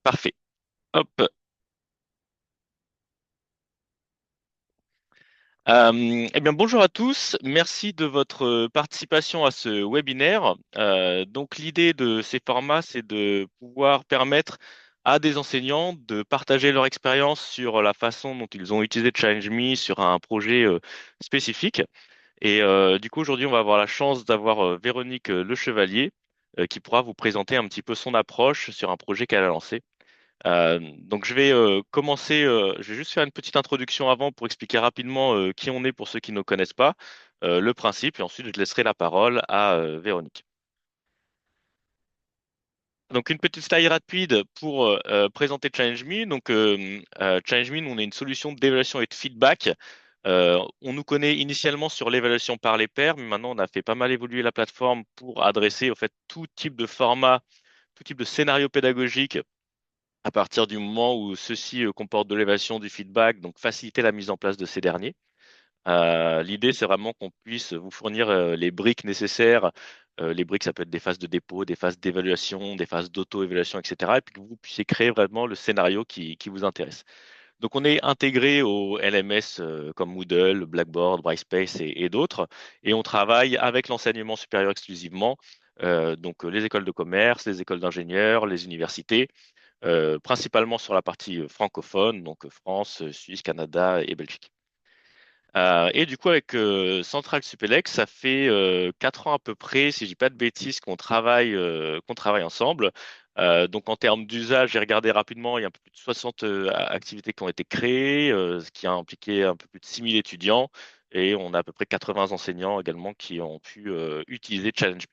Parfait. Hop. Eh bien, bonjour à tous. Merci de votre participation à ce webinaire. Donc, l'idée de ces formats, c'est de pouvoir permettre à des enseignants de partager leur expérience sur la façon dont ils ont utilisé ChallengeMe sur un projet spécifique. Et du coup, aujourd'hui, on va avoir la chance d'avoir Véronique Le Chevalier qui pourra vous présenter un petit peu son approche sur un projet qu'elle a lancé. Donc je vais commencer, je vais juste faire une petite introduction avant pour expliquer rapidement qui on est pour ceux qui ne connaissent pas, le principe, et ensuite je laisserai la parole à Véronique. Donc une petite slide rapide pour présenter ChallengeMe. Donc ChallengeMe, on est une solution d'évaluation et de feedback. On nous connaît initialement sur l'évaluation par les pairs, mais maintenant on a fait pas mal évoluer la plateforme pour adresser au fait tout type de format, tout type de scénario pédagogique à partir du moment où ceci comporte de l'évaluation, du feedback, donc faciliter la mise en place de ces derniers. L'idée, c'est vraiment qu'on puisse vous fournir les briques nécessaires. Les briques, ça peut être des phases de dépôt, des phases d'évaluation, des phases d'auto-évaluation, etc. Et puis que vous puissiez créer vraiment le scénario qui vous intéresse. Donc, on est intégré au LMS comme Moodle, Blackboard, Brightspace et d'autres. Et on travaille avec l'enseignement supérieur exclusivement. Donc, les écoles de commerce, les écoles d'ingénieurs, les universités principalement sur la partie francophone, donc France, Suisse, Canada et Belgique. Et du coup, avec Central Supélec, ça fait 4 ans à peu près, si je dis pas de bêtises, qu'on travaille ensemble. Donc en termes d'usage, j'ai regardé rapidement, il y a un peu plus de 60 activités qui ont été créées, ce qui a impliqué un peu plus de 6 000 étudiants, et on a à peu près 80 enseignants également qui ont pu utiliser Challenge.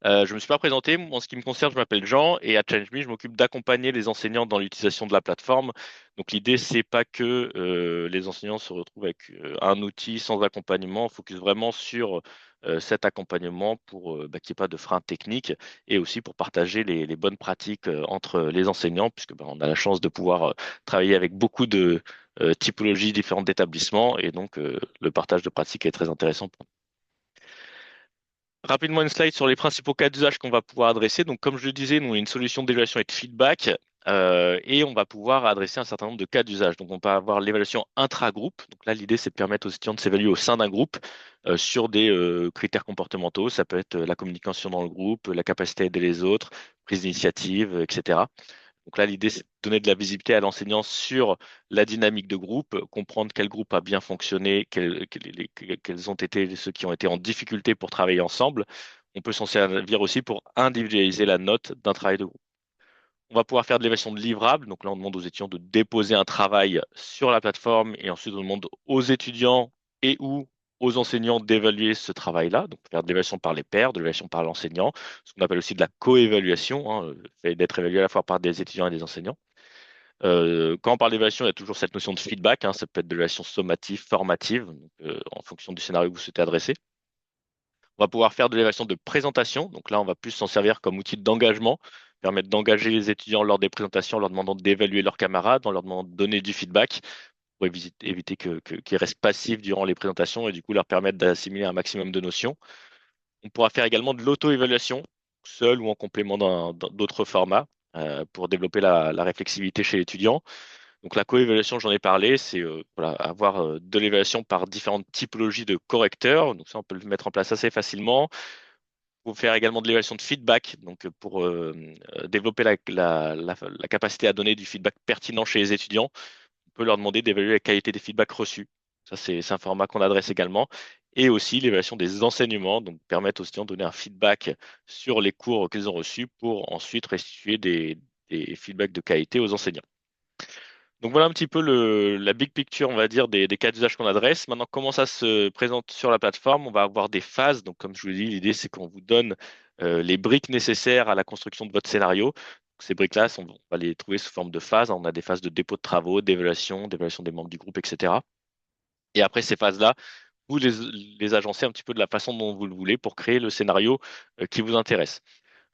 Je me suis pas présenté. En ce qui me concerne, je m'appelle Jean et à ChangeMe, je m'occupe d'accompagner les enseignants dans l'utilisation de la plateforme. Donc l'idée, c'est pas que les enseignants se retrouvent avec un outil sans accompagnement. On focus vraiment sur cet accompagnement pour qu'il n'y ait pas de frein technique et aussi pour partager les bonnes pratiques entre les enseignants, puisque on a la chance de pouvoir travailler avec beaucoup de typologies différentes d'établissements et donc le partage de pratiques est très intéressant. Rapidement, une slide sur les principaux cas d'usage qu'on va pouvoir adresser. Donc, comme je le disais, nous, on est une solution d'évaluation et de feedback et on va pouvoir adresser un certain nombre de cas d'usage. Donc, on va avoir l'évaluation intra-groupe. Donc là, l'idée, c'est de permettre aux étudiants de s'évaluer au sein d'un groupe sur des critères comportementaux. Ça peut être la communication dans le groupe, la capacité à aider les autres, prise d'initiative, etc. Donc là, l'idée, c'est de donner de la visibilité à l'enseignant sur la dynamique de groupe, comprendre quel groupe a bien fonctionné, quels ont été ceux qui ont été en difficulté pour travailler ensemble. On peut s'en servir aussi pour individualiser la note d'un travail de groupe. On va pouvoir faire de l'évaluation de livrables. Donc là, on demande aux étudiants de déposer un travail sur la plateforme et ensuite on demande aux étudiants et ou aux enseignants d'évaluer ce travail-là. Donc faire de l'évaluation par les pairs, de l'évaluation par l'enseignant, ce qu'on appelle aussi de la co-évaluation, hein, le fait d'être évalué à la fois par des étudiants et des enseignants. Quand on parle d'évaluation, il y a toujours cette notion de feedback, hein, ça peut être de l'évaluation sommative, formative, donc, en fonction du scénario que vous souhaitez adresser. On va pouvoir faire de l'évaluation de présentation. Donc là, on va plus s'en servir comme outil d'engagement, permettre d'engager les étudiants lors des présentations en leur demandant d'évaluer leurs camarades, en leur demandant de donner du feedback pour éviter qu'ils restent passifs durant les présentations et du coup leur permettre d'assimiler un maximum de notions. On pourra faire également de l'auto-évaluation, seul ou en complément d'autres formats, pour développer la réflexivité chez l'étudiant. Donc la co-évaluation, j'en ai parlé, c'est voilà, avoir de l'évaluation par différentes typologies de correcteurs. Donc ça, on peut le mettre en place assez facilement. Pour faire également de l'évaluation de feedback, donc pour développer la capacité à donner du feedback pertinent chez les étudiants, on peut leur demander d'évaluer la qualité des feedbacks reçus. Ça, c'est un format qu'on adresse également. Et aussi l'évaluation des enseignements, donc permettre aux étudiants de donner un feedback sur les cours qu'ils ont reçus pour ensuite restituer des feedbacks de qualité aux enseignants. Donc voilà un petit peu la big picture, on va dire, des cas d'usage qu'on adresse. Maintenant, comment ça se présente sur la plateforme? On va avoir des phases. Donc, comme je vous l'ai dit, l'idée, c'est qu'on vous donne les briques nécessaires à la construction de votre scénario. Ces briques-là, on va les trouver sous forme de phases. On a des phases de dépôt de travaux, d'évaluation des membres du groupe, etc. Et après ces phases-là, vous les agencez un petit peu de la façon dont vous le voulez pour créer le scénario qui vous intéresse.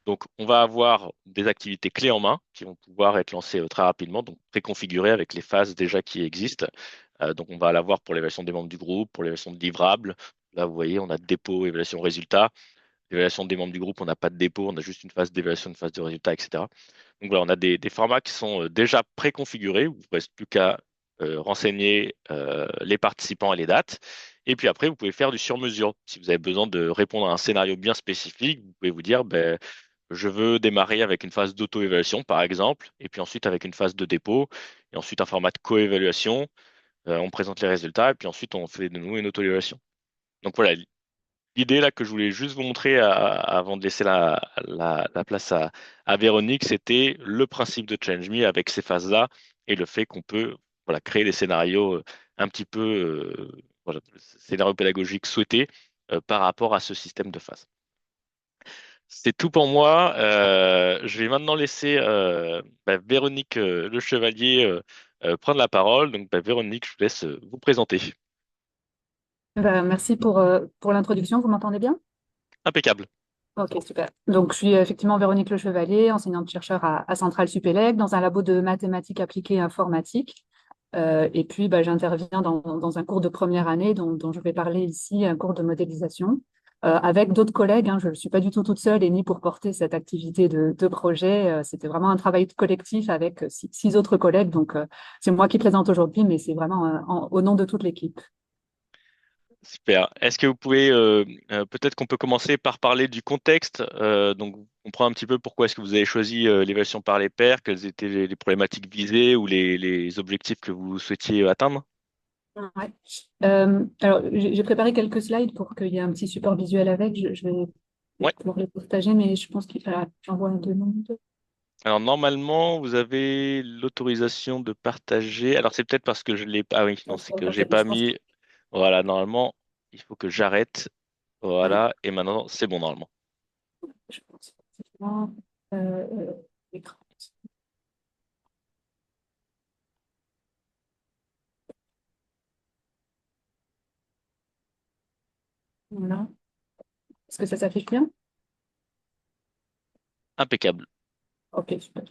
Donc, on va avoir des activités clés en main qui vont pouvoir être lancées très rapidement, donc préconfigurées avec les phases déjà qui existent. Donc, on va l'avoir pour l'évaluation des membres du groupe, pour l'évaluation de livrables. Là, vous voyez, on a dépôt, évaluation, résultat, d'évaluation des membres du groupe, on n'a pas de dépôt, on a juste une phase d'évaluation, une phase de résultat, etc. Donc voilà, on a des formats qui sont déjà préconfigurés, où il ne reste plus qu'à renseigner les participants et les dates. Et puis après, vous pouvez faire du sur-mesure. Si vous avez besoin de répondre à un scénario bien spécifique, vous pouvez vous dire, ben, je veux démarrer avec une phase d'auto-évaluation, par exemple, et puis ensuite avec une phase de dépôt, et ensuite un format de co-évaluation. On présente les résultats, et puis ensuite on fait de nouveau une auto-évaluation. Donc voilà, l'idée là que je voulais juste vous montrer avant de laisser la place à Véronique, c'était le principe de Change Me avec ces phases-là et le fait qu'on peut voilà, créer des scénarios un petit peu voilà, scénarios pédagogiques souhaités par rapport à ce système de phases. C'est tout pour moi. Je vais maintenant laisser Véronique Le Chevalier prendre la parole. Donc Véronique, je vous laisse vous présenter. Merci pour l'introduction. Vous m'entendez bien? Impeccable. Ok, super. Donc, je suis effectivement Véronique Le Chevalier, enseignante-chercheur à Centrale Supélec, dans un labo de mathématiques appliquées et informatique. Et puis, j'interviens dans un cours de première année dont je vais parler ici, un cours de modélisation, avec d'autres collègues, hein. Je ne suis pas du tout toute seule et ni pour porter cette activité de projet. C'était vraiment un travail collectif avec six autres collègues. Donc, c'est moi qui présente aujourd'hui, mais c'est vraiment au nom de toute l'équipe. Super. Est-ce que vous pouvez, peut-être qu'on peut commencer par parler du contexte, donc comprendre un petit peu pourquoi est-ce que vous avez choisi l'évaluation par les pairs, quelles étaient les problématiques visées ou les objectifs que vous souhaitiez atteindre? Ouais. Alors, j'ai préparé quelques slides pour qu'il y ait un petit support visuel avec. Je vais Ouais. pouvoir les partager, mais je pense qu'il fallait j'envoie un demande. Alors normalement, vous avez l'autorisation de partager. Alors c'est peut-être parce que je l'ai pas. Ah oui, non, c'est que Ok, j'ai pas je pense que mis. Voilà, normalement, il faut que j'arrête. ouais, Voilà, et maintenant c'est bon normalement. je pense effectivement, l'écran. Voilà. Est-ce que ça s'affiche bien? Impeccable. Ok, super.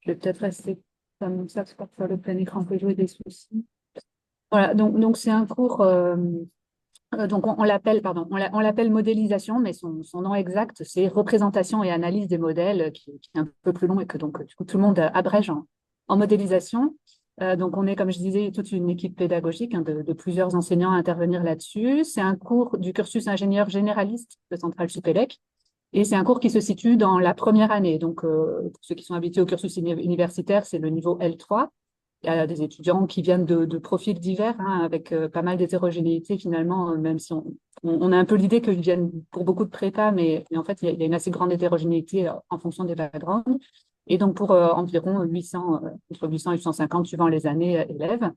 Je vais peut-être rester comme ça, parce que parfois le plein écran peut jouer des soucis. Voilà, donc c'est un cours. Donc on l'appelle, pardon, on l'appelle modélisation, mais son nom exact, c'est représentation et analyse des modèles, qui est un peu plus long et que donc du coup tout le monde abrège en modélisation. Donc on est, comme je disais, toute une équipe pédagogique, hein, de plusieurs enseignants à intervenir là-dessus. C'est un cours du cursus ingénieur généraliste de Centrale Supélec et c'est un cours qui se situe dans la première année. Donc pour ceux qui sont habitués au cursus universitaire, c'est le niveau L3. Il y a des étudiants qui viennent de profils divers, hein, avec pas mal d'hétérogénéité finalement, même si on a un peu l'idée qu'ils viennent pour beaucoup de prépa, mais en fait, il y a une assez grande hétérogénéité en fonction des backgrounds. Et donc, pour environ 800, entre 800 et 850, suivant les années, élèves.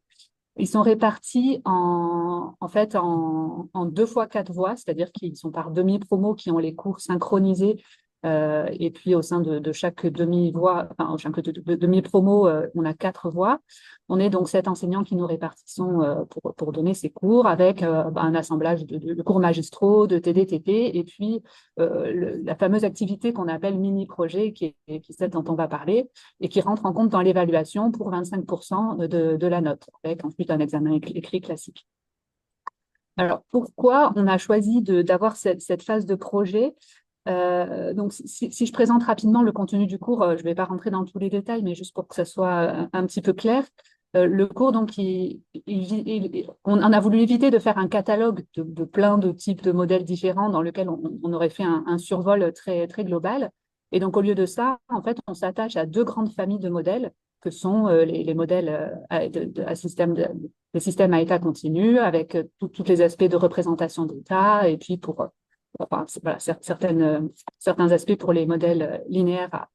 Ils sont répartis en fait en 2 fois 4 voies, c'est-à-dire qu'ils sont par demi-promo qui ont les cours synchronisés. Et puis au sein de chaque demi-voie, enfin, chaque demi-promo, on a 4 voies. On est donc 7 enseignants qui nous répartissons pour donner ces cours avec un assemblage de cours magistraux, de TDTP, et puis la fameuse activité qu'on appelle mini-projet, qui est celle dont on va parler et qui rentre en compte dans l'évaluation pour 25% de la note, avec ensuite un examen écrit classique. Alors, pourquoi on a choisi d'avoir cette phase de projet? Donc, si je présente rapidement le contenu du cours, je ne vais pas rentrer dans tous les détails, mais juste pour que ça soit un petit peu clair. Le cours, donc, on a voulu éviter de faire un catalogue de plein de types de modèles différents dans lequel on aurait fait un survol très, très global. Et donc, au lieu de ça, en fait, on s'attache à deux grandes familles de modèles que sont les modèles les systèmes à état continu, avec tous les aspects de représentation d'état, et puis enfin, voilà, certains aspects pour les modèles linéaires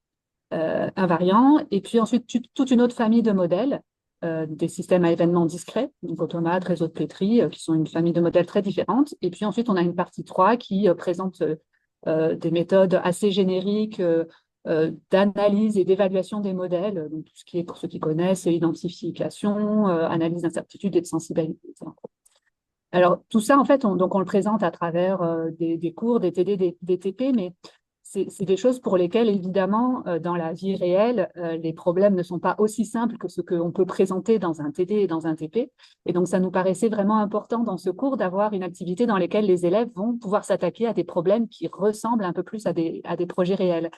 invariants, et puis ensuite toute une autre famille de modèles, des systèmes à événements discrets, donc automates, réseaux de Petri, qui sont une famille de modèles très différentes. Et puis ensuite, on a une partie 3 qui présente des méthodes assez génériques d'analyse et d'évaluation des modèles, donc tout ce qui est, pour ceux qui connaissent, identification, analyse d'incertitude et de sensibilité. Alors, tout ça, en fait, donc on le présente à travers des cours, des TD, des TP, mais c'est des choses pour lesquelles, évidemment, dans la vie réelle, les problèmes ne sont pas aussi simples que ce qu'on peut présenter dans un TD et dans un TP. Et donc, ça nous paraissait vraiment important dans ce cours d'avoir une activité dans laquelle les élèves vont pouvoir s'attaquer à des problèmes qui ressemblent un peu plus à des projets réels.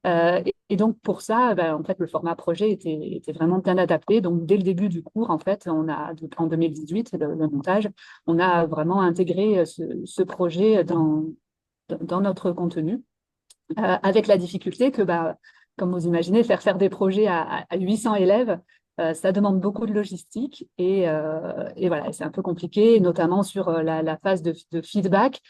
Et donc, pour ça, ben, en fait, le format projet était vraiment bien adapté. Donc, dès le début du cours, en fait, en 2018, le montage, on a vraiment intégré ce projet dans notre contenu, avec la difficulté que, bah, comme vous imaginez, faire des projets à 800 élèves, ça demande beaucoup de logistique et voilà, c'est un peu compliqué, notamment sur la phase de feedback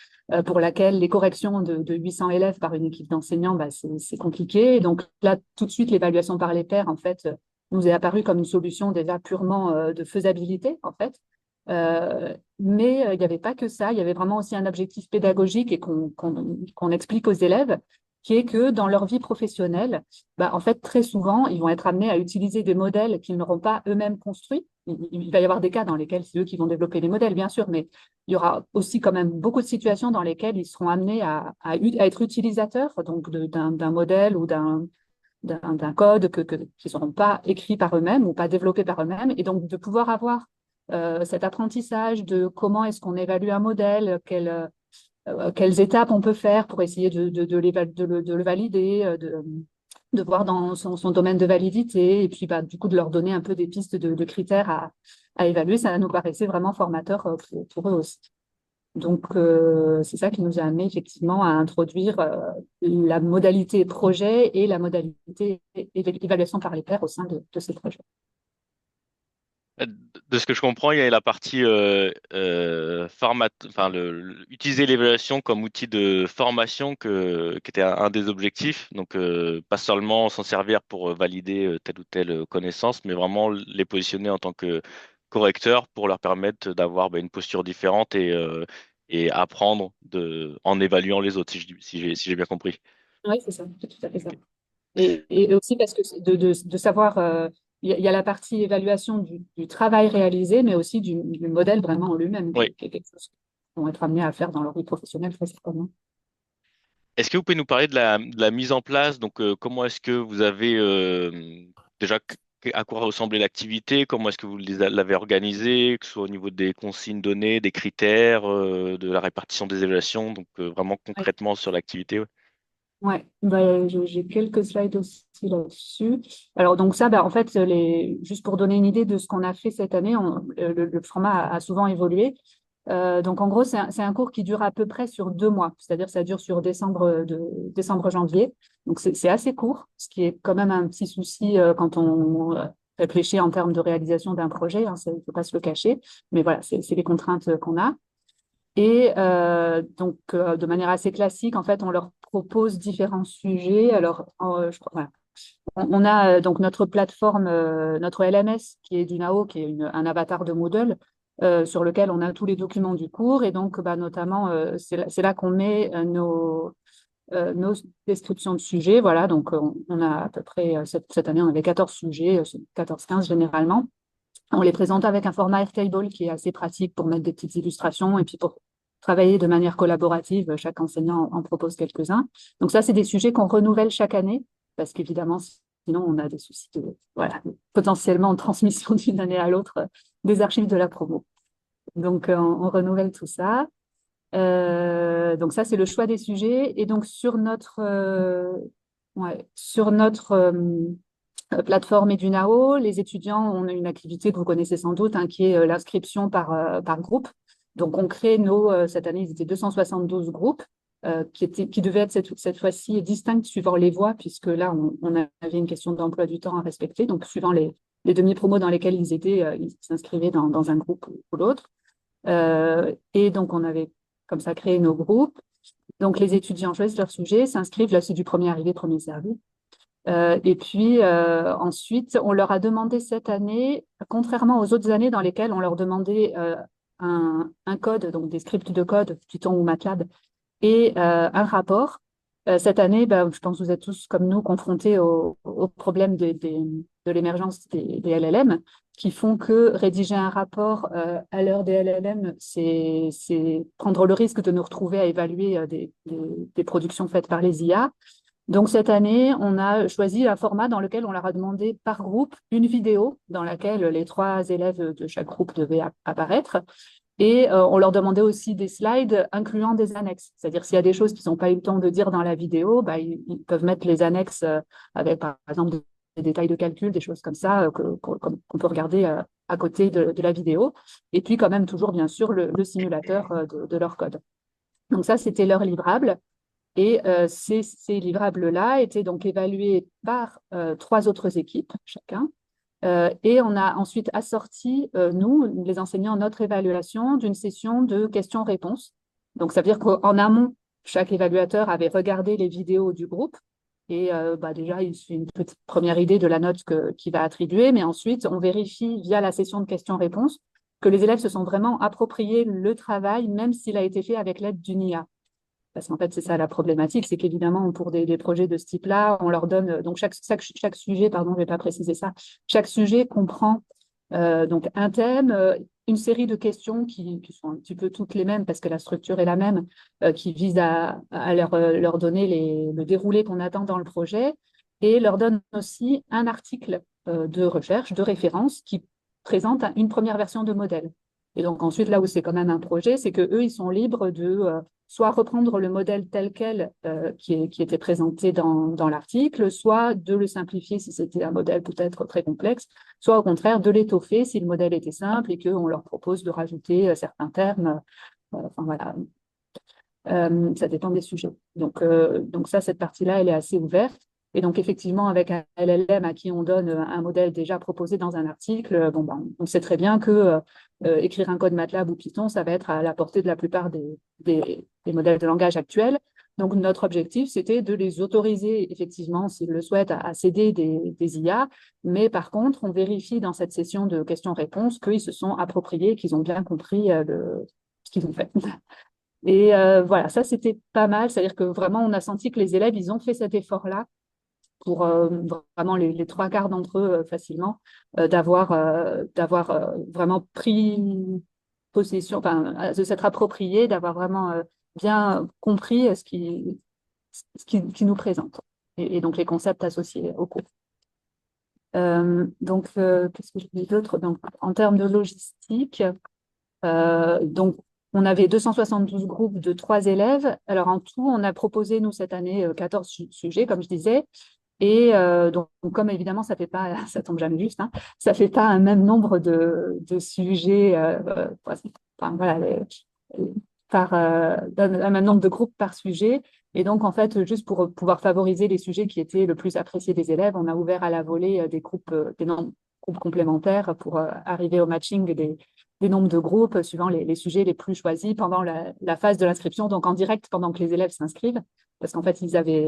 pour laquelle les corrections de 800 élèves par une équipe d'enseignants, bah, c'est compliqué. Et donc là, tout de suite, l'évaluation par les pairs, en fait, nous est apparue comme une solution déjà purement de faisabilité, en fait. Mais il n'y avait pas que ça, il y avait vraiment aussi un objectif pédagogique et qu'on explique aux élèves, qui est que dans leur vie professionnelle, bah, en fait, très souvent, ils vont être amenés à utiliser des modèles qu'ils n'auront pas eux-mêmes construits. Il va y avoir des cas dans lesquels c'est eux qui vont développer les modèles, bien sûr, mais il y aura aussi quand même beaucoup de situations dans lesquelles ils seront amenés à être utilisateurs donc d'un modèle ou d'un code qu'ils n'auront pas écrit par eux-mêmes ou pas développé par eux-mêmes. Et donc, de pouvoir avoir cet apprentissage de comment est-ce qu'on évalue un modèle, quelles étapes on peut faire pour essayer de le valider, de voir dans son domaine de validité, et puis bah, du coup de leur donner un peu des pistes de critères à évaluer, ça nous paraissait vraiment formateur pour eux aussi. Donc, c'est ça qui nous a amené effectivement à introduire la modalité projet et la modalité évaluation par les pairs au sein de ces projets. De ce que je comprends, il y a la partie enfin utiliser l'évaluation comme outil de formation qui était un des objectifs. Donc pas seulement s'en servir pour valider telle ou telle connaissance, mais vraiment les positionner en tant que correcteurs pour leur permettre d'avoir une posture différente et apprendre en évaluant les autres, si j'ai bien compris. Oui, c'est ça, c'est tout à fait ça. Ok. Et aussi parce que de savoir, il y a la partie évaluation du travail réalisé, mais aussi du modèle vraiment en lui-même, Oui. qui est quelque chose qu'ils vont être amenés à faire dans leur vie professionnelle très certainement. Est-ce que vous pouvez nous parler de la mise en place? Donc, comment est-ce que vous avez déjà à quoi ressemblait l'activité? Comment est-ce que vous l'avez organisée, que ce soit au niveau des consignes données, des critères, de la répartition des évaluations, donc vraiment Oui, concrètement sur l'activité, ouais. ouais. Bah, j'ai quelques slides aussi là-dessus. Alors, donc ça, bah, en fait, juste pour donner une idée de ce qu'on a fait cette année, le format a souvent évolué. Donc, en gros, c'est un cours qui dure à peu près sur 2 mois, c'est-à-dire ça dure sur décembre-janvier. Donc, c'est assez court, ce qui est quand même un petit souci quand on réfléchit en termes de réalisation d'un projet, hein, il ne faut pas se le cacher. Mais voilà, c'est les contraintes qu'on a. Et donc, de manière assez classique, en fait, on leur propose différents sujets. Alors, voilà. On a donc notre plateforme, notre LMS, qui est du NAO, qui est un avatar de Moodle, sur lequel on a tous les documents du cours. Et donc, bah, notamment, c'est là qu'on met nos descriptions de sujets. Voilà, donc on a à peu près, cette année, on avait 14 sujets, 14-15 généralement. On les présente avec un format Airtable qui est assez pratique pour mettre des petites illustrations et puis pour travailler de manière collaborative. Chaque enseignant en propose quelques-uns. Donc ça, c'est des sujets qu'on renouvelle chaque année parce qu'évidemment, sinon, on a des soucis voilà, potentiellement de transmission d'une année à l'autre des archives de la promo. Donc, on renouvelle tout ça. Donc ça, c'est le choix des sujets. Et donc, sur notre plateforme Edunao, les étudiants ont une activité que vous connaissez sans doute, hein, qui est l'inscription par groupe. Donc, on crée cette année, ils étaient 272 groupes, qui devaient être cette fois-ci distincts suivant les voies, puisque là, on avait une question d'emploi du temps à respecter. Donc, suivant les demi-promos dans lesquels ils étaient, ils s'inscrivaient dans un groupe ou l'autre. Et donc, on avait comme ça créé nos groupes. Donc, les étudiants choisissent leur sujet, s'inscrivent. Là, c'est du premier arrivé, premier servi. Et puis ensuite, on leur a demandé cette année, contrairement aux autres années dans lesquelles on leur demandait un code, donc des scripts de code, Python ou MATLAB, et un rapport. Cette année, je pense que vous êtes tous comme nous confrontés au problème de l'émergence des LLM qui font que rédiger un rapport à l'heure des LLM, c'est prendre le risque de nous retrouver à évaluer des productions faites par les IA. Donc cette année, on a choisi un format dans lequel on leur a demandé par groupe une vidéo dans laquelle les 3 élèves de chaque groupe devaient apparaître. Et on leur demandait aussi des slides incluant des annexes. C'est-à-dire s'il y a des choses qu'ils n'ont pas eu le temps de dire dans la vidéo, ils peuvent mettre les annexes avec, par exemple, des détails de calcul, des choses comme ça qu'on peut regarder à côté de la vidéo. Et puis quand même toujours, bien sûr, le simulateur de leur code. Donc ça, c'était leur livrable. Et ces livrables-là étaient donc évalués par 3 autres équipes, chacun. Et on a ensuite assorti, nous, les enseignants, notre évaluation d'une session de questions-réponses. Donc, ça veut dire qu'en amont, chaque évaluateur avait regardé les vidéos du groupe. Et déjà, il suit une petite première idée de la note qu'il va attribuer. Mais ensuite, on vérifie via la session de questions-réponses que les élèves se sont vraiment appropriés le travail, même s'il a été fait avec l'aide d'une IA. Parce qu'en fait, c'est ça la problématique, c'est qu'évidemment, pour des projets de ce type-là, on leur donne, donc chaque sujet, pardon, je ne vais pas préciser ça, chaque sujet comprend donc un thème, une série de questions qui sont un petit peu toutes les mêmes parce que la structure est la même, qui visent à leur donner le déroulé qu'on attend dans le projet et leur donne aussi un article de recherche, de référence qui présente une première version de modèle. Et donc ensuite, là où c'est quand même un projet, c'est qu'eux, ils sont libres de soit reprendre le modèle tel quel qui était présenté dans l'article, soit de le simplifier si c'était un modèle peut-être très complexe, soit au contraire de l'étoffer si le modèle était simple et qu'on leur propose de rajouter certains termes. Enfin voilà, ça dépend des sujets. Donc ça, cette partie-là, elle est assez ouverte. Et donc, effectivement, avec un LLM à qui on donne un modèle déjà proposé dans un article, on sait très bien que écrire un code MATLAB ou Python, ça va être à la portée de la plupart des modèles de langage actuels. Donc, notre objectif, c'était de les autoriser, effectivement, s'ils le souhaitent, à céder des IA. Mais par contre, on vérifie dans cette session de questions-réponses qu'ils se sont appropriés, qu'ils ont bien compris ce qu'ils ont fait. Et voilà, ça, c'était pas mal. C'est-à-dire que vraiment, on a senti que les élèves, ils ont fait cet effort-là pour vraiment les 3 quarts d'entre eux facilement, d'avoir vraiment pris possession, enfin, de s'être approprié, d'avoir vraiment bien compris ce qui nous présente. Et donc, les concepts associés au cours. Qu'est-ce que je dis d'autre? Donc, en termes de logistique, donc, on avait 272 groupes de 3 élèves. Alors, en tout, on a proposé, nous, cette année, 14 sujets, comme je disais. Et donc, comme évidemment, ça fait pas, ça tombe jamais juste, hein, ça fait pas un même nombre de sujets, enfin, voilà, par un même nombre de groupes par sujet. Et donc, en fait, juste pour pouvoir favoriser les sujets qui étaient le plus appréciés des élèves, on a ouvert à la volée des groupes, groupes complémentaires pour arriver au matching des nombres de groupes suivant les sujets les plus choisis pendant la phase de l'inscription, donc en direct pendant que les élèves s'inscrivent, parce qu'en fait,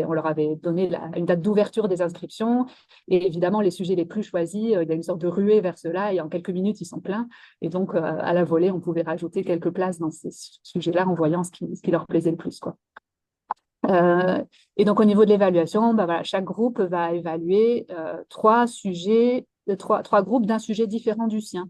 on leur avait donné une date d'ouverture des inscriptions, et évidemment, les sujets les plus choisis, il y a une sorte de ruée vers ceux-là, et en quelques minutes, ils sont pleins, et donc à la volée, on pouvait rajouter quelques places dans ces sujets-là en voyant ce qui leur plaisait le plus, quoi. Et donc, au niveau de l'évaluation, voilà, chaque groupe va évaluer 3 sujets, trois groupes d'un sujet différent du sien.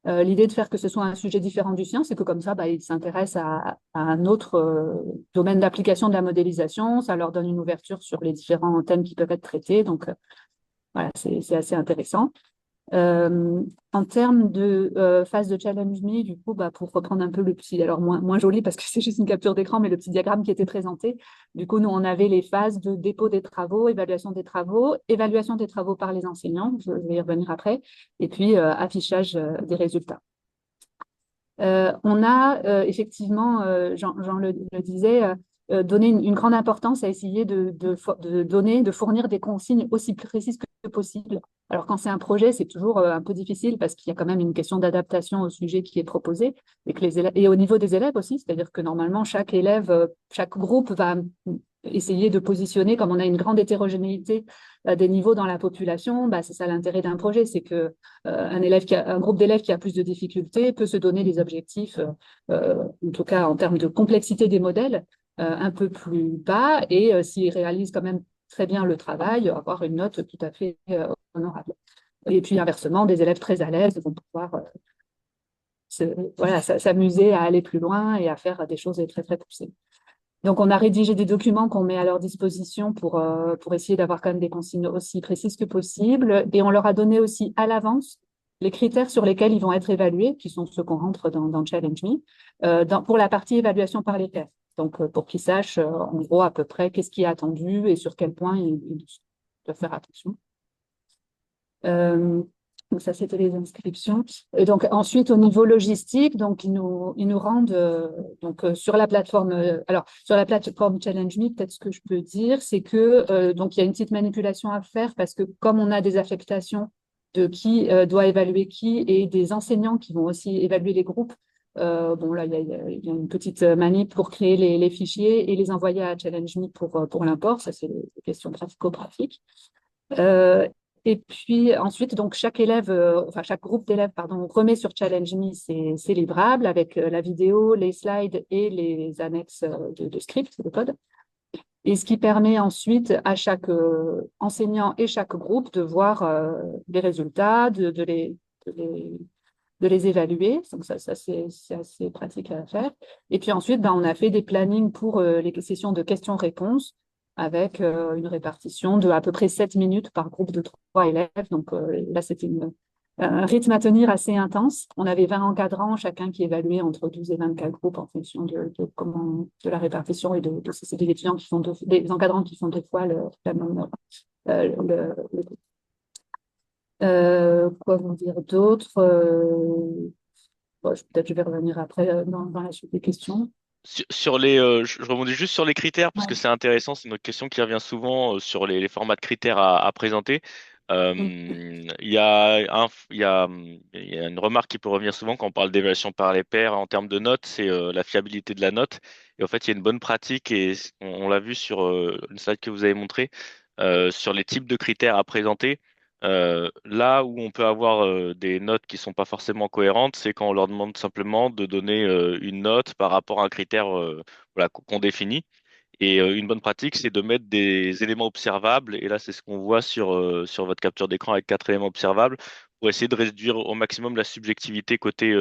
L'idée de faire que ce soit un sujet différent du sien, c'est que comme ça, ils s'intéressent à un autre domaine d'application de la modélisation. Ça leur donne une ouverture sur les différents thèmes qui peuvent être traités. Donc, voilà, c'est assez intéressant. En termes de phase de challenge me, du coup, pour reprendre un peu le petit, alors moins joli parce que c'est juste une capture d'écran, mais le petit diagramme qui était présenté. Du coup, nous, on avait les phases de dépôt des travaux, évaluation des travaux par les enseignants, je vais y revenir après, et puis affichage des résultats. On a effectivement, Jean le disait, donné une grande importance à essayer de fournir des consignes aussi précises que possible. Alors, quand c'est un projet, c'est toujours un peu difficile parce qu'il y a quand même une question d'adaptation au sujet qui est proposé et au niveau des élèves aussi, c'est-à-dire que normalement, chaque élève, chaque groupe va essayer de positionner, comme on a une grande hétérogénéité des niveaux dans la population, c'est ça l'intérêt d'un projet, c'est que un groupe d'élèves qui a plus de difficultés peut se donner des objectifs, en tout cas en termes de complexité des modèles, un peu plus bas, et s'ils réalisent quand même très bien le travail, avoir une note tout à fait honorable. Et puis inversement, des élèves très à l'aise vont pouvoir voilà, s'amuser à aller plus loin et à faire des choses très, très poussées. Donc, on a rédigé des documents qu'on met à leur disposition pour essayer d'avoir quand même des consignes aussi précises que possible. Et on leur a donné aussi à l'avance les critères sur lesquels ils vont être évalués, qui sont ceux qu'on rentre dans Challenge Me, pour la partie évaluation par les pairs. Donc, pour qu'ils sachent en gros à peu près qu'est-ce qui est attendu et sur quel point ils doivent faire attention. Donc ça, c'était les inscriptions. Et donc ensuite, au niveau logistique, donc ils nous rendent sur la plateforme. Alors sur la plateforme Challenge Me, peut-être ce que je peux dire, c'est que donc il y a une petite manipulation à faire parce que comme on a des affectations de qui doit évaluer qui et des enseignants qui vont aussi évaluer les groupes. Bon là, il y a une petite manip pour créer les fichiers et les envoyer à Challenge Me pour l'import. Ça, c'est des questions pratico-pratiques. Euh, et puis ensuite, donc chaque élève, enfin chaque groupe d'élèves, pardon, remet sur Challenge Me ses livrables avec la vidéo, les slides et les annexes de script, de code. Et ce qui permet ensuite à chaque enseignant et chaque groupe de voir les résultats, de les évaluer. Donc ça c'est assez pratique à faire. Et puis ensuite, ben, on a fait des plannings pour les sessions de questions-réponses avec une répartition de à peu près 7 minutes par groupe de 3 élèves. Donc là, c'était un rythme à tenir assez intense. On avait 20 encadrants, chacun qui évaluait entre 12 et 24 groupes en fonction de la répartition et c'est des étudiants qui font des encadrants qui font 2 fois la même, le quoi vous dire d'autre bon, peut-être je vais revenir après dans la suite des questions. Sur les, je rebondis juste sur les critères parce que Ouais. c'est intéressant. C'est une autre question qui revient souvent sur les formats de critères à présenter. Il y a une remarque qui peut revenir souvent quand on parle d'évaluation par les pairs en termes de notes, c'est la fiabilité de la note. Et en fait, il y a une bonne pratique et on l'a vu sur une slide que vous avez montré sur les types de critères à présenter. Là où on peut avoir des notes qui sont pas forcément cohérentes, c'est quand on leur demande simplement de donner une note par rapport à un critère voilà, qu'on définit. Et une bonne pratique, c'est de mettre des éléments observables. Et là, c'est ce qu'on voit sur votre capture d'écran avec 4 éléments observables pour essayer de réduire au maximum la subjectivité côté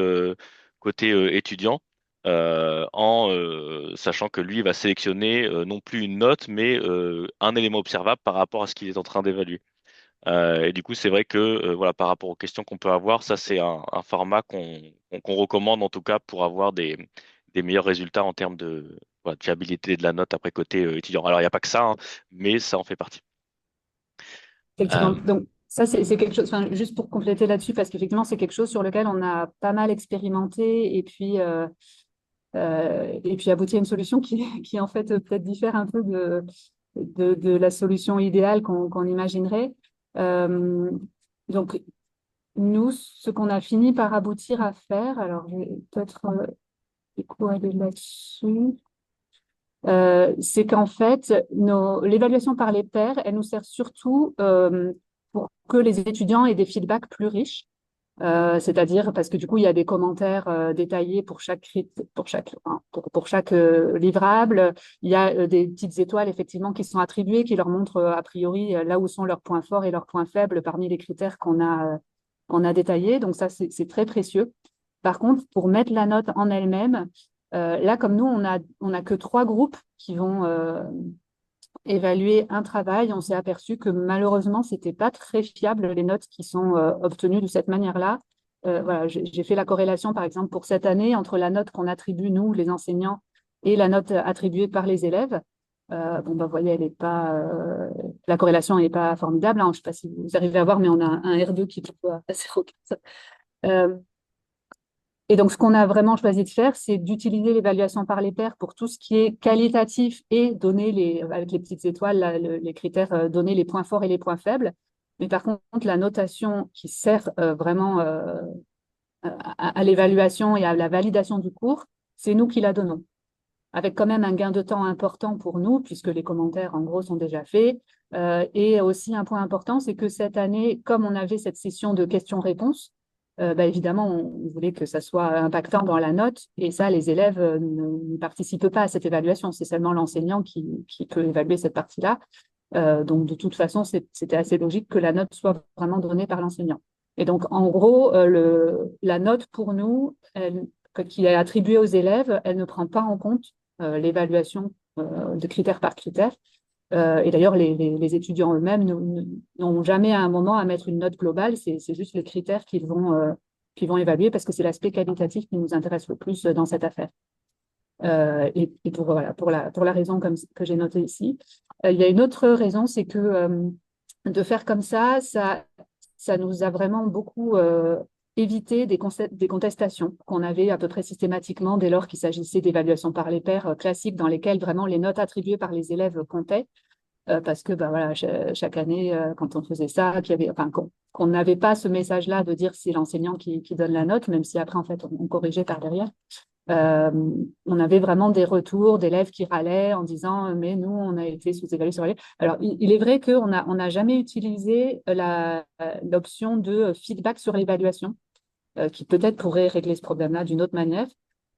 étudiant. En sachant que lui va sélectionner non plus une note, mais un élément observable par rapport à ce qu'il est en train d'évaluer. Et du coup, c'est vrai que voilà, par rapport aux questions qu'on peut avoir, ça c'est un format qu'on recommande en tout cas pour avoir des meilleurs résultats en termes de, voilà, de fiabilité de la note après côté étudiant. Alors il n'y a pas que ça, hein, mais ça en fait partie. Effectivement. Euh, Donc, ça, c'est quelque chose, enfin, juste pour compléter là-dessus, parce qu'effectivement, c'est quelque chose sur lequel on a pas mal expérimenté et puis abouti à une solution qui en fait, peut-être diffère un peu de la solution idéale qu'on imaginerait. Euh, donc, nous, ce qu'on a fini par aboutir à faire, alors je vais peut-être du coup aller là-dessus. C'est qu'en fait, l'évaluation par les pairs, elle nous sert surtout pour que les étudiants aient des feedbacks plus riches. C'est-à-dire parce que du coup, il y a des commentaires détaillés pour chaque livrable. Il y a des petites étoiles, effectivement, qui sont attribuées, qui leur montrent a priori là où sont leurs points forts et leurs points faibles parmi les critères qu'on a détaillés. Donc ça, c'est très précieux. Par contre, pour mettre la note en elle-même, là, comme nous, on a que 3 groupes qui vont évaluer un travail. On s'est aperçu que malheureusement, c'était pas très fiable les notes qui sont obtenues de cette manière-là. Voilà, j'ai fait la corrélation, par exemple, pour cette année entre la note qu'on attribue, nous, les enseignants, et la note attribuée par les élèves. Bon, ben, vous voyez, la corrélation n'est pas formidable, hein. Je ne sais pas si vous arrivez à voir, mais on a un R2 qui est plutôt à 0,4. Et donc, ce qu'on a vraiment choisi de faire, c'est d'utiliser l'évaluation par les pairs pour tout ce qui est qualitatif et donner avec les petites étoiles, là, les critères, donner les points forts et les points faibles. Mais par contre, la notation qui sert vraiment à l'évaluation et à la validation du cours, c'est nous qui la donnons. Avec quand même un gain de temps important pour nous, puisque les commentaires, en gros, sont déjà faits. Et aussi, un point important, c'est que cette année, comme on avait cette session de questions-réponses, évidemment, on voulait que ça soit impactant dans la note, et ça, les élèves ne participent pas à cette évaluation. C'est seulement l'enseignant qui peut évaluer cette partie-là. Donc, de toute façon, c'était assez logique que la note soit vraiment donnée par l'enseignant. Et donc, en gros, la note pour nous, qui est attribuée aux élèves, elle ne prend pas en compte l'évaluation de critère par critère. Et d'ailleurs, les étudiants eux-mêmes n'ont jamais à un moment à mettre une note globale, c'est juste les critères qu'ils vont évaluer parce que c'est l'aspect qualitatif qui nous intéresse le plus dans cette affaire. Et voilà, pour la raison que j'ai notée ici. Il y a une autre raison, c'est que de faire comme ça nous a vraiment beaucoup évité des contestations qu'on avait à peu près systématiquement dès lors qu'il s'agissait d'évaluations par les pairs classiques dans lesquelles vraiment les notes attribuées par les élèves comptaient. Parce que voilà, chaque année, quand on faisait ça, qu'on n'avait pas ce message-là de dire c'est l'enseignant qui donne la note, même si après, en fait, on corrigeait par derrière. Euh, on avait vraiment des retours d'élèves qui râlaient en disant mais nous, on a été sous-évalués sur les. Alors, il est vrai on n'a jamais utilisé l'option de feedback sur l'évaluation, qui peut-être pourrait régler ce problème-là d'une autre manière.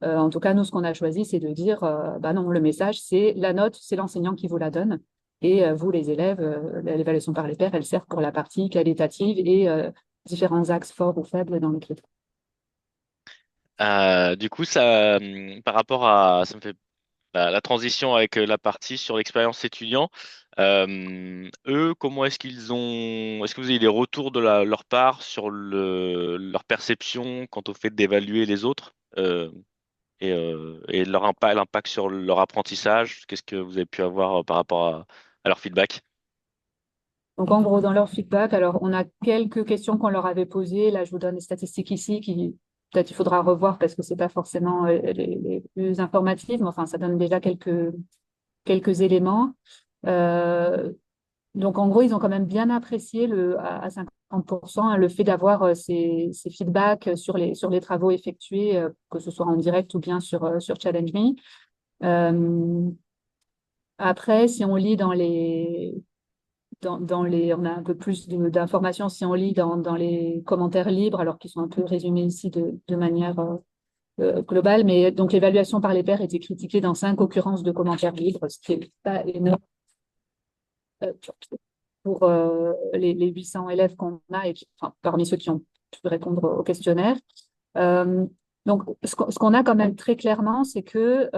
En tout cas, nous, ce qu'on a choisi, c'est de dire bah non, le message, c'est la note, c'est l'enseignant qui vous la donne. Et vous, les élèves, l'évaluation par les pairs, elle sert pour la partie qualitative et différents axes forts ou faibles dans l'écriture. Du coup, ça, par rapport à, ça me fait la transition avec la partie sur l'expérience étudiant. Eux, comment est-ce que vous avez des retours de leur part sur leur perception quant au fait d'évaluer les autres et l'impact sur leur apprentissage? Qu'est-ce que vous avez pu avoir par rapport à leur feedback? Donc, en gros, dans leur feedback, alors, on a quelques questions qu'on leur avait posées. Là, je vous donne les statistiques ici qui, peut-être, il faudra revoir parce que c'est pas forcément les plus informatives, mais enfin, ça donne déjà quelques éléments. Euh, donc, en gros, ils ont quand même bien apprécié à 50% hein, le fait d'avoir ces feedbacks sur les travaux effectués, que ce soit en direct ou bien sur Challenge Me. Euh, Après, si on lit on a un peu plus d'informations si on lit dans les commentaires libres, alors qu'ils sont un peu résumés ici de manière globale. Mais donc, l'évaluation par les pairs était critiquée dans 5 occurrences de commentaires libres, ce qui n'est pas énorme euh, pour les 800 élèves qu'on a, enfin, parmi ceux qui ont pu répondre au questionnaire. Euh, donc, ce qu'on a quand même très clairement, c'est que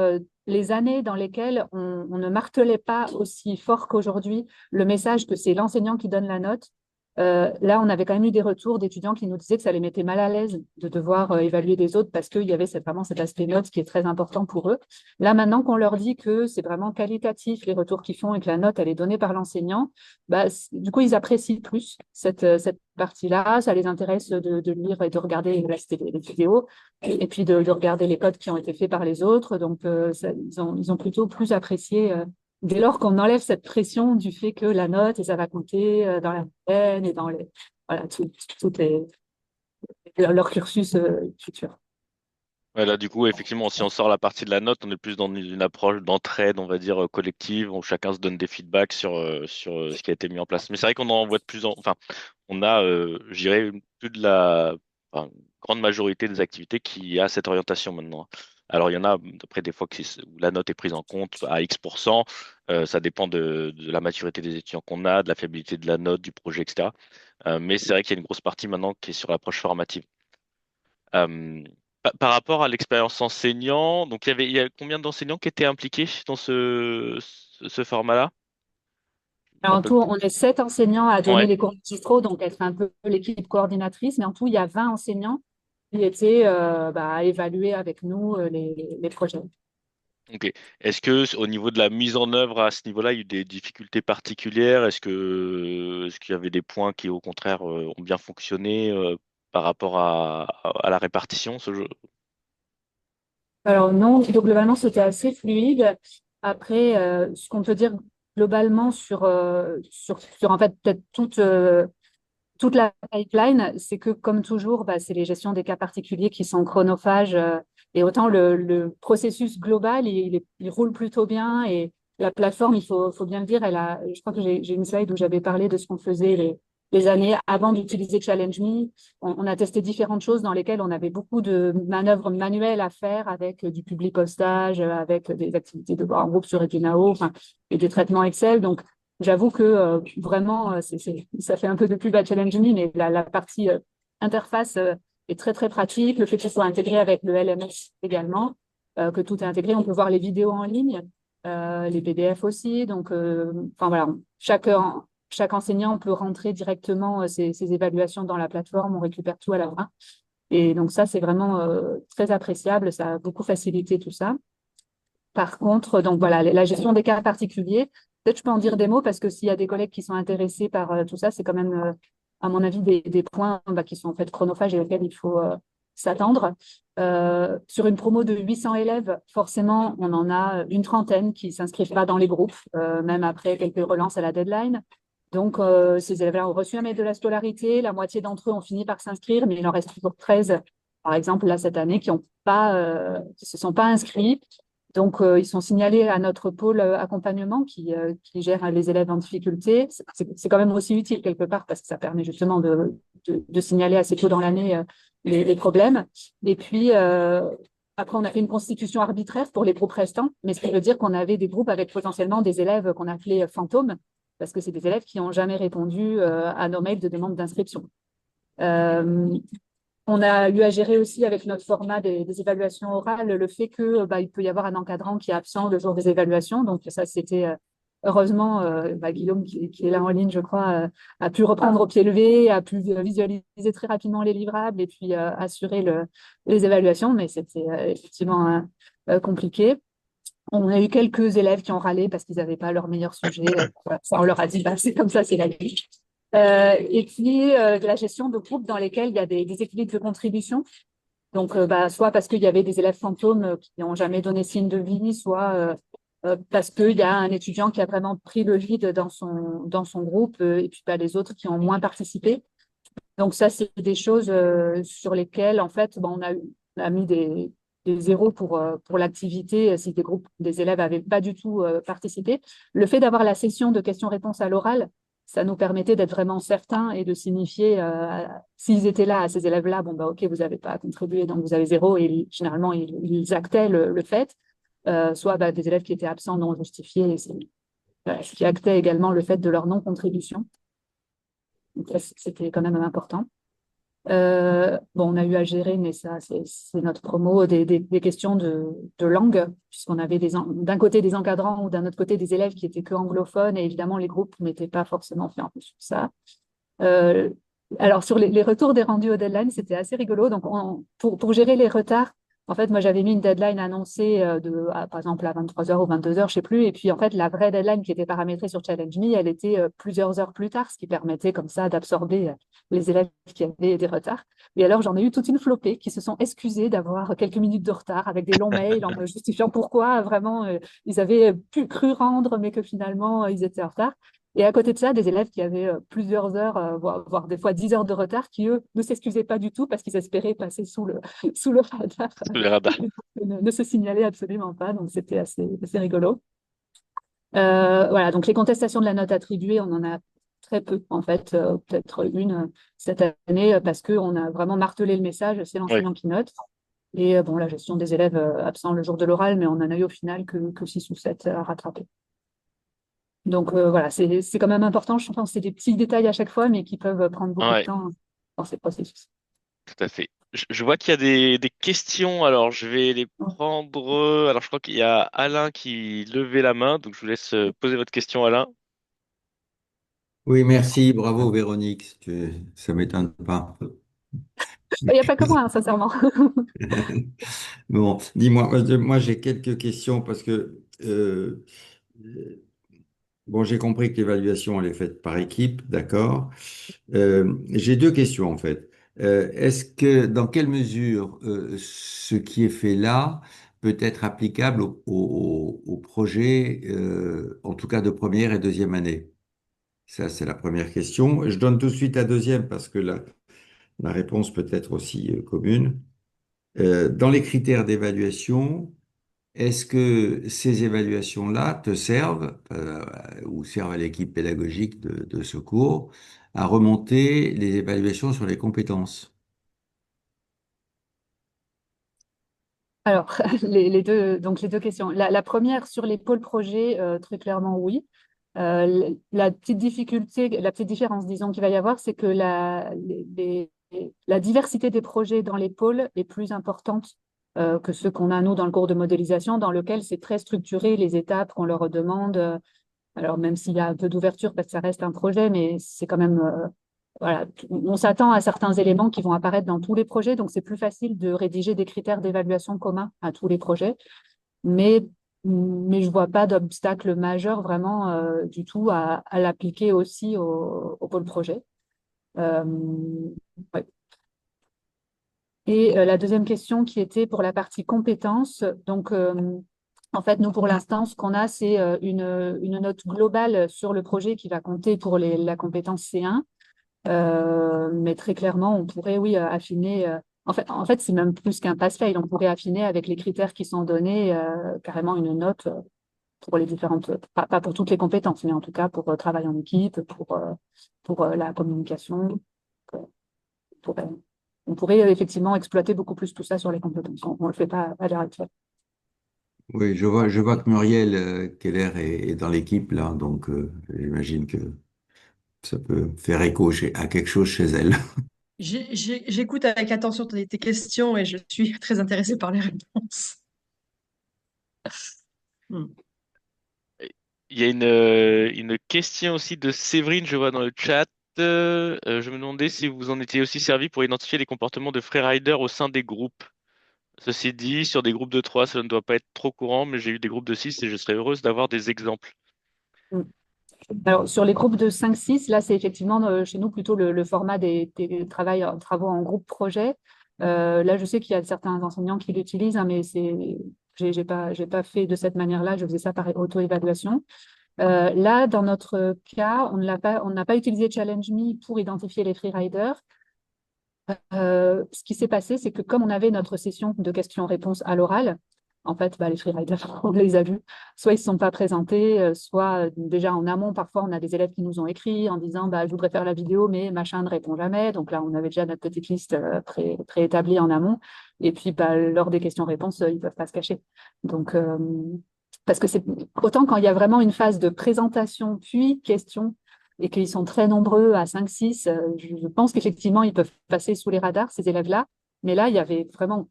les années dans lesquelles on ne martelait pas aussi fort qu'aujourd'hui le message que c'est l'enseignant qui donne la note, là, on avait quand même eu des retours d'étudiants qui nous disaient que ça les mettait mal à l'aise de devoir évaluer des autres parce qu'il y avait vraiment cet aspect note qui est très important pour eux. Là, maintenant qu'on leur dit que c'est vraiment qualitatif les retours qu'ils font et que la note, elle est donnée par l'enseignant, bah, du coup, ils apprécient plus cette partie-là. Ça les intéresse de lire et de regarder les vidéos et puis de regarder les codes qui ont été faits par les autres. Donc, ils ont plutôt plus apprécié dès lors qu'on enlève cette pression du fait que la note, et ça va compter dans la moyenne et dans voilà, toutes leur cursus futur. Ouais, là, du coup, effectivement, si on sort la partie de la note, on est plus dans une approche d'entraide, on va dire, collective, où chacun se donne des feedbacks sur ce qui a été mis en place. Mais c'est vrai qu'on en voit de plus en... Enfin, on a, je dirais, plus de enfin, une grande majorité des activités qui a cette orientation maintenant. Alors, il y en a, après, des fois où la note est prise en compte à X%. Ça dépend de la maturité des étudiants qu'on a, de la fiabilité de la note, du projet, etc. Mais c'est vrai qu'il y a une grosse partie maintenant qui est sur l'approche formative. Euh, Par rapport à l'expérience enseignant, donc il y a combien d'enseignants qui étaient impliqués dans ce format-là? Je me Alors, en rappelle tout, plus. on est 7 enseignants à donner Ouais, les cours magistraux, donc être un peu l'équipe coordinatrice, mais en tout, il y a 20 enseignants qui étaient à évaluer avec nous les projets. ok. Est-ce que au niveau de la mise en œuvre à ce niveau-là, il y a eu des difficultés particulières? Est-ce qu'il y avait des points qui, au contraire, ont bien fonctionné par rapport à la répartition, ce jeu? Alors non, donc globalement, c'était assez fluide. Après, ce qu'on peut dire globalement sur en fait peut-être toute la pipeline, c'est que comme toujours, bah, c'est les gestions des cas particuliers qui sont chronophages. Et autant le processus global, il roule plutôt bien. Et la plateforme, faut bien le dire, je crois que j'ai une slide où j'avais parlé de ce qu'on faisait les années avant d'utiliser Challenge Me. On a testé différentes choses dans lesquelles on avait beaucoup de manœuvres manuelles à faire avec du public postage, avec des activités de en groupe sur Edunao, enfin, et des traitements Excel. Donc, j'avoue que vraiment, ça fait un peu de pub à Challenge Me, mais la partie interface est très, très pratique. Le fait que ce soit intégré avec le LMS également, que tout est intégré. On peut voir les vidéos en ligne, les PDF aussi. Donc, enfin voilà, chaque enseignant peut rentrer directement ses évaluations dans la plateforme. On récupère tout à la fin. Et donc, ça, c'est vraiment très appréciable. Ça a beaucoup facilité tout ça. Par contre, donc voilà, la gestion des cas particuliers, peut-être je peux en dire des mots parce que s'il y a des collègues qui sont intéressés par tout ça, c'est quand même, à mon avis, des points qui sont en fait chronophages et auxquels il faut s'attendre. Sur une promo de 800 élèves, forcément, on en a une trentaine qui s'inscrivent pas dans les groupes, même après quelques relances à la deadline. Donc, ces élèves-là ont reçu un mail de la scolarité, la moitié d'entre eux ont fini par s'inscrire, mais il en reste toujours 13, par exemple, là, cette année, qui se sont pas inscrits. Donc, ils sont signalés à notre pôle accompagnement qui gère les élèves en difficulté. C'est quand même aussi utile quelque part parce que ça permet justement de signaler assez tôt dans l'année les problèmes. Et puis, après, on a fait une constitution arbitraire pour les groupes restants, mais ce qui veut dire qu'on avait des groupes avec potentiellement des élèves qu'on appelait fantômes, parce que c'est des élèves qui n'ont jamais répondu à nos mails de demande d'inscription. Euh, on a eu à gérer aussi avec notre format des évaluations orales le fait que il peut y avoir un encadrant qui est absent le jour des évaluations. Donc ça, c'était heureusement Guillaume qui est là en ligne, je crois, a pu reprendre au pied levé, a pu visualiser très rapidement les livrables et puis assurer les évaluations. Mais c'était effectivement compliqué. On a eu quelques élèves qui ont râlé parce qu'ils n'avaient pas leur meilleur sujet. Voilà, ça, on leur a dit, bah, c'est comme ça, c'est la vie. Et puis, de la gestion de groupes dans lesquels il y a des équilibres de contribution. Donc, soit parce qu'il y avait des élèves fantômes qui n'ont jamais donné signe de vie, soit parce qu'il y a un étudiant qui a vraiment pris le lead dans son groupe, et puis les autres qui ont moins participé. Donc, ça, c'est des choses sur lesquelles, en fait, on a mis des zéros pour l'activité si des groupes, des élèves n'avaient pas du tout participé. Le fait d'avoir la session de questions-réponses à l'oral, ça nous permettait d'être vraiment certains et de signifier, s'ils étaient là, à ces élèves-là, bon, OK, vous n'avez pas contribué, donc vous avez zéro, et généralement, ils actaient le fait. Soit des élèves qui étaient absents non justifiés, ce qui actait également le fait de leur non-contribution. Donc, c'était quand même important. On a eu à gérer, mais ça, c'est notre promo, des questions de langue, puisqu'on avait d'un côté des encadrants ou d'un autre côté des élèves qui étaient que anglophones, et évidemment, les groupes n'étaient pas forcément faits en plus sur ça. Euh, alors, sur les retours des rendus au deadline, c'était assez rigolo. Donc, pour gérer les retards, en fait, moi, j'avais mis une deadline annoncée par exemple, à 23 heures ou 22 heures, je sais plus. Et puis, en fait, la vraie deadline qui était paramétrée sur Challenge Me, elle était plusieurs heures plus tard, ce qui permettait comme ça d'absorber les élèves qui avaient des retards. Et alors, j'en ai eu toute une flopée qui se sont excusés d'avoir quelques minutes de retard avec des longs mails en me justifiant pourquoi vraiment ils avaient pu cru rendre, mais que finalement, ils étaient en retard. Et à côté de ça, des élèves qui avaient plusieurs heures, voire des fois 10 heures de retard, qui, eux, ne s'excusaient pas du tout parce qu'ils espéraient passer sous le radar, Les radars. ne se signalaient absolument pas. Donc, c'était assez rigolo. Voilà, donc les contestations de la note attribuée, on en a très peu, en fait, peut-être une cette année, parce qu'on a vraiment martelé le message, c'est Oui. l'enseignant qui note. Et la gestion des élèves absents le jour de l'oral, mais on en a eu au final que 6 ou 7 à rattraper. Donc voilà, c'est quand même important. Je pense que c'est des petits détails à chaque fois, mais qui peuvent prendre beaucoup de Ouais, temps dans ces processus. tout à fait. Je vois qu'il y a des questions, alors je vais les prendre. Alors je crois qu'il y a Alain qui levait la main, donc je vous laisse poser votre question, Alain. Oui, merci, bravo Véronique, ça m'étonne pas. Il n'y a pas que moi, hein, sincèrement. Bon, dis-moi, moi j'ai quelques questions parce que bon, j'ai compris que l'évaluation elle est faite par équipe, d'accord. J'ai deux questions en fait. Est-ce que dans quelle mesure ce qui est fait là peut être applicable au projet, en tout cas de première et deuxième année? Ça, c'est la première question. Je donne tout de suite la deuxième parce que la réponse peut être aussi commune. Dans les critères d'évaluation, est-ce que ces évaluations-là te servent ou servent à l'équipe pédagogique de ce cours à remonter les évaluations sur les compétences? Alors, donc les deux questions. La première, sur les pôles projets, très clairement, oui. La petite difficulté, la petite différence, disons, qu'il va y avoir, c'est que la diversité des projets dans les pôles est plus importante que ceux qu'on a, nous, dans le cours de modélisation, dans lequel c'est très structuré, les étapes qu'on leur demande. Alors, même s'il y a un peu d'ouverture, parce que ça reste un projet, mais c'est quand même voilà, on s'attend à certains éléments qui vont apparaître dans tous les projets, donc c'est plus facile de rédiger des critères d'évaluation communs à tous les projets, mais, mais je ne vois pas d'obstacle majeur vraiment du tout à l'appliquer aussi au pôle projet. Euh, ouais. Et la deuxième question qui était pour la partie compétences, donc en fait, nous, pour l'instant, ce qu'on a, c'est une note globale sur le projet qui va compter pour la compétence C1. Mais très clairement, on pourrait, oui, affiner. En fait, c'est même plus qu'un pass-fail. On pourrait affiner avec les critères qui sont donnés carrément une note pour les différentes, pas pour toutes les compétences, mais en tout cas pour travail en équipe, pour la communication. Euh, on pourrait, on pourrait effectivement exploiter beaucoup plus tout ça sur les compétences. On ne le fait pas à l'heure actuelle. Oui, je vois que Muriel Keller est dans l'équipe là, donc j'imagine que ça peut faire écho à quelque chose chez elle. J'écoute avec attention tes questions et je suis très intéressée par les réponses. Hmm. Il y a une question aussi de Séverine, je vois dans le chat. Je me demandais si vous en étiez aussi servi pour identifier les comportements de freeriders au sein des groupes. Ceci dit, sur des groupes de 3, cela ne doit pas être trop courant, mais j'ai eu des groupes de 6 et je serais heureuse d'avoir des exemples. Mm. Alors, sur les groupes de 5-6, là, c'est effectivement chez nous plutôt le format des travaux en groupe projet. Là, je sais qu'il y a certains enseignants qui l'utilisent, hein, mais j'ai pas fait de cette manière-là. Je faisais ça par auto-évaluation. Là, dans notre cas, on n'a pas utilisé Challenge Me pour identifier les freeriders. Ce qui s'est passé, c'est que comme on avait notre session de questions-réponses à l'oral, en fait, bah, les freeriders, on les a vus. Soit ils ne se sont pas présentés, soit déjà en amont, parfois on a des élèves qui nous ont écrit en disant bah, je voudrais faire la vidéo, mais machin ne répond jamais. Donc là, on avait déjà notre petite liste préétablie en amont. Et puis, bah, lors des questions-réponses, ils ne peuvent pas se cacher. Donc, parce que c'est autant quand il y a vraiment une phase de présentation, puis question, et qu'ils sont très nombreux à 5-6, je pense qu'effectivement, ils peuvent passer sous les radars, ces élèves-là. Mais là, il y avait vraiment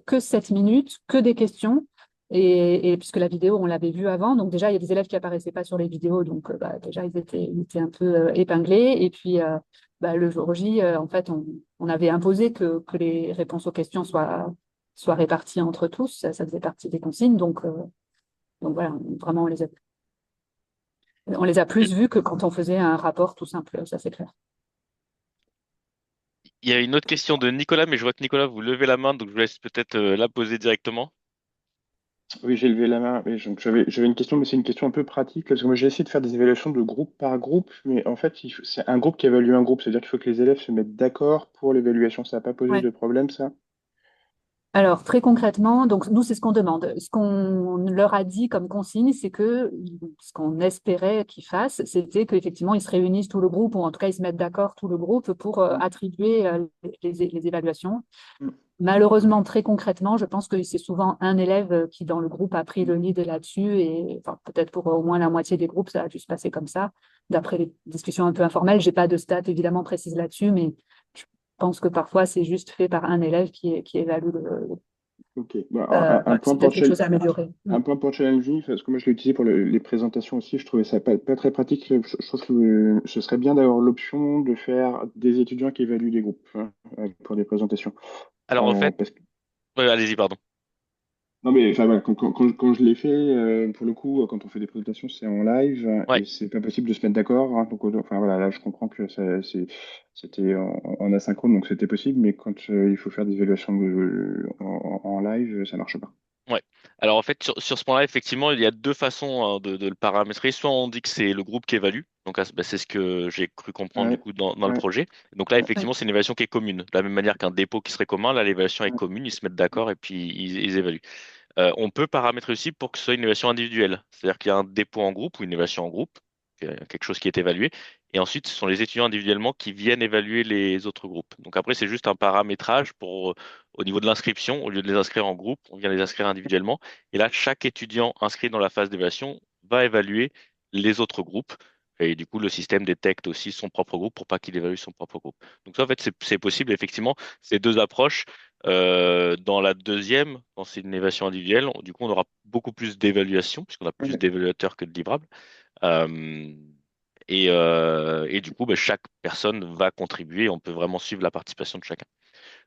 que 7 minutes, que des questions. Et puisque la vidéo, on l'avait vue avant, donc déjà, il y a des élèves qui apparaissaient pas sur les vidéos, donc bah, déjà, ils étaient un peu épinglés. Et puis, bah, le jour J, en fait, on avait imposé que les réponses aux questions soient réparties entre tous. Ça faisait partie des consignes. Donc voilà, vraiment, on les a plus vus que quand on faisait un rapport tout simple, ça c'est clair. Il y a une autre question de Nicolas, mais je vois que Nicolas, vous levez la main, donc je vous laisse peut-être la poser directement. Oui, j'ai levé la main. Oui, donc j'avais une question, mais c'est une question un peu pratique, parce que moi j'ai essayé de faire des évaluations de groupe par groupe, mais en fait, c'est un groupe qui évalue un groupe, c'est-à-dire qu'il faut que les élèves se mettent d'accord pour l'évaluation. Ça n'a pas posé Ouais. de problème, ça? Alors, très concrètement, donc nous, c'est ce qu'on demande. Ce qu'on leur a dit comme consigne, c'est que ce qu'on espérait qu'ils fassent, c'était qu'effectivement, ils se réunissent tout le groupe, ou en tout cas, ils se mettent d'accord tout le groupe pour attribuer les évaluations. Mm. Malheureusement, très concrètement, je pense que c'est souvent un élève qui, dans le groupe, a pris le lead là-dessus, et enfin, peut-être pour au moins la moitié des groupes, ça a dû se passer comme ça. D'après les discussions un peu informelles, j'ai pas de stats évidemment précises là-dessus, mais je pense que parfois, c'est juste fait par un élève qui évalue Ok. Bah, voilà, c'est peut-être quelque chose à améliorer. un point pour Challenge, parce que moi je l'ai utilisé pour les présentations aussi, je trouvais ça pas très pratique. Je trouve que ce serait bien d'avoir l'option de faire des étudiants qui évaluent des groupes, hein, pour des présentations. Alors en fait, Parce que ouais, allez-y, pardon. Non, mais enfin, voilà, quand je l'ai fait, pour le coup, quand on fait des présentations, c'est en live Ouais. et c'est pas possible de se mettre d'accord, hein. Donc, enfin, voilà, là, je comprends que c'était en asynchrone, donc c'était possible, mais quand il faut faire des évaluations en live, ça marche pas. Ouais. Alors en fait, sur ce point-là, effectivement, il y a deux façons hein, de le paramétrer. Soit on dit que c'est le groupe qui évalue, donc là, bah, c'est ce que j'ai cru comprendre du Ouais, coup dans le ouais, projet. Donc là, ouais, Ouais. effectivement, c'est une évaluation qui est commune. De la même manière qu'un dépôt qui serait commun, là, l'évaluation est ouais. commune, ils se mettent d'accord et puis ils évaluent. On peut paramétrer aussi pour que ce soit une évaluation individuelle. C'est-à-dire qu'il y a un dépôt en groupe ou une évaluation en groupe, quelque chose qui est évalué. Et ensuite, ce sont les étudiants individuellement qui viennent évaluer les autres groupes. Donc après, c'est juste un paramétrage au niveau de l'inscription. Au lieu de les inscrire en groupe, on vient les inscrire individuellement. Et là, chaque étudiant inscrit dans la phase d'évaluation va évaluer les autres groupes. Et du coup, le système détecte aussi son propre groupe pour pas qu'il évalue son propre groupe. Donc ça, en fait, c'est possible, effectivement, ces deux approches. Dans la deuxième, quand c'est une évaluation individuelle, du coup, on aura beaucoup plus d'évaluation, puisqu'on a plus Ouais. d'évaluateurs que de livrables. Euh, et du coup, ben, chaque personne va contribuer. On peut vraiment suivre la participation de chacun.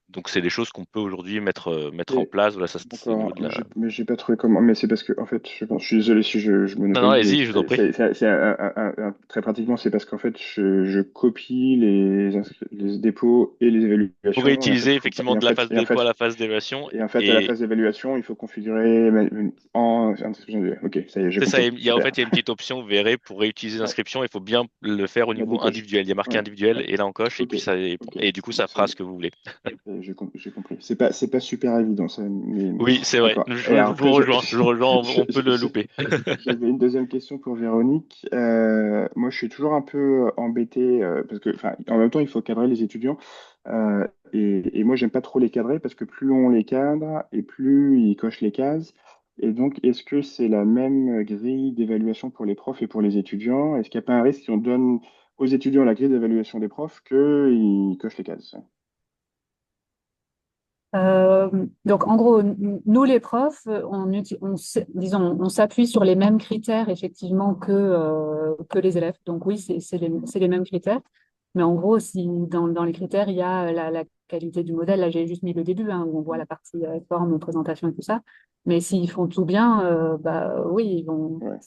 Donc, c'est des choses qu'on peut aujourd'hui mettre en Et place. Voilà, ça, c'est au niveau d'accord, de la. mais j'ai pas trouvé comment. Mais c'est parce que, en fait, je suis désolé si je Non, non, monopolise, mais allez-y, je vous en prie. très pratiquement, c'est parce qu'en fait, je copie les dépôts et les Pour évaluations, et en fait, réutiliser il faut pas, effectivement de la phase et en dépôt à fait, la phase d'évaluation. et en fait, à la Et phase d'évaluation, il faut configurer en inscription individuelle. Ok, ça y est, j'ai c'est ça, compris. en Super. fait, il y a une petite option, vous verrez, pour réutiliser Ouais, l'inscription. Il faut bien le faire au la niveau décoche. individuel. Il y a marqué Ouais, individuel ouais. et là, on coche. Et Ok, puis, ok. et du coup, Bon, ça fera ce que vous voulez. j'ai compris. C'est pas super évident, ça, mais Oui, c'est vrai. d'accord. Je, Et je vous après, rejoins. Je vous rejoins. je- On peut le louper. j'avais une deuxième question pour Véronique. Moi, je suis toujours un peu embêté parce que, enfin, en même temps, il faut cadrer les étudiants. Et moi, j'aime pas trop les cadrer parce que plus on les cadre et plus ils cochent les cases. Et donc, est-ce que c'est la même grille d'évaluation pour les profs et pour les étudiants? Est-ce qu'il n'y a pas un risque si on donne aux étudiants la grille d'évaluation des profs qu'ils cochent les cases? Donc, en gros, nous, les profs, disons, on s'appuie sur les mêmes critères, effectivement, que les élèves. Donc, oui, c'est les mêmes critères. Mais en gros, si dans les critères, il y a la qualité du modèle, là, j'ai juste mis le début, hein, où on voit la partie forme, présentation et tout ça. Mais s'ils font tout bien, bah oui, Ouais.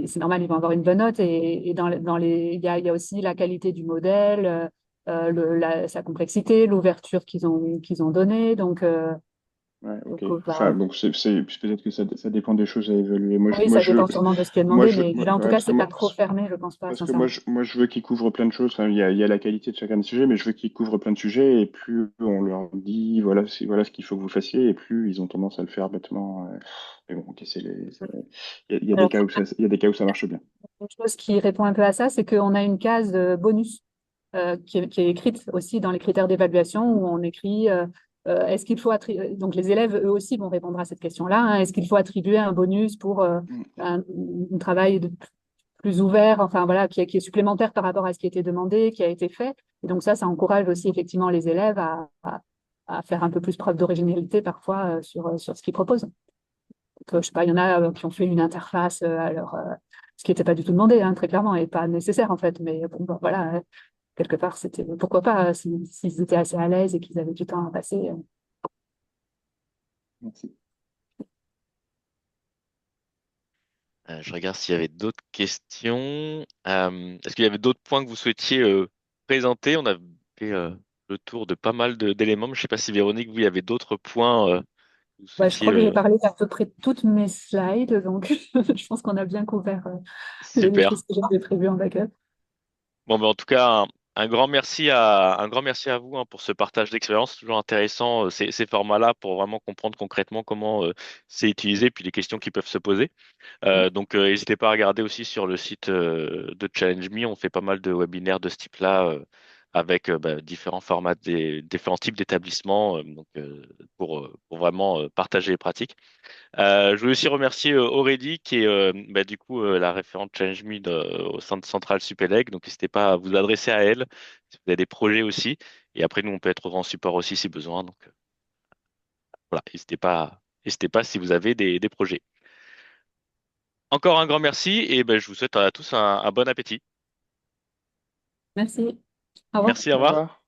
c'est normal, ils vont avoir une bonne note. Et il y a aussi la qualité du modèle. Sa complexité, l'ouverture qu'ils ont donnée. Ouais, ok. Enfin, Bah, donc peut-être que ça dépend des choses à évaluer. oui, ça dépend sûrement de ce qui est Moi, demandé, mais là, en tout ouais, cas, c'est pas trop fermé, je pense pas, parce que moi, sincèrement. moi, je veux qu'ils couvrent plein de choses. Enfin, il y a la qualité de chacun des sujets, mais je veux qu'ils couvrent plein de sujets. Et plus on leur dit, voilà ce qu'il faut que vous fassiez, et plus ils ont tendance à le faire bêtement. Mais bon, ok, il y a des Alors, cas où il y a des cas où ça marche bien. une chose qui répond un peu à ça, c'est qu'on a une case bonus qui est écrite aussi dans les critères d'évaluation où on écrit est-ce qu'il faut donc les élèves eux aussi vont répondre à cette question-là, hein, est-ce qu'il faut attribuer un bonus pour Mm. un travail plus ouvert, enfin voilà, qui est supplémentaire par rapport à ce qui était demandé, qui a été fait. Et donc ça encourage aussi effectivement les élèves à faire un peu plus preuve d'originalité parfois sur ce qu'ils proposent. Donc, je sais pas, il y en a qui ont fait une interface ce qui n'était pas du tout demandé, hein, très clairement, et pas nécessaire en fait. Mais bon, bah, voilà, quelque part, c'était pourquoi pas, s'ils étaient assez à l'aise et qu'ils avaient du temps à passer. Merci. Je regarde s'il y avait d'autres questions. Est-ce qu'il y avait d'autres points que vous souhaitiez présenter? On a fait le tour de pas mal d'éléments. Je ne sais pas si Véronique, vous, il y avait d'autres points que vous Bah, je souhaitiez. crois que j'ai parlé d'à peu près toutes mes slides, donc je pense qu'on a bien couvert les Super. choses que j'avais prévues en backup. Bon, ben, en tout cas, un grand merci à vous hein, pour ce partage d'expérience. C'est toujours intéressant ces formats-là pour vraiment comprendre concrètement comment c'est utilisé, puis les questions qui peuvent se poser. Donc, n'hésitez pas à regarder aussi sur le site de Challenge Me. On fait pas mal de webinaires de ce type-là avec bah, différents formats, différents types d'établissements pour vraiment partager les pratiques. Je voulais aussi remercier Aurélie qui est bah, du coup la référente Challenge Me au sein de Centrale Supélec. Donc, n'hésitez pas à vous adresser à elle si vous avez des projets aussi. Et après, nous, on peut être en support aussi si besoin. Donc, voilà, n'hésitez pas si vous avez des projets. Encore un grand merci et ben, je vous souhaite à tous un bon appétit. Merci. Au revoir. Merci, au Au revoir. revoir.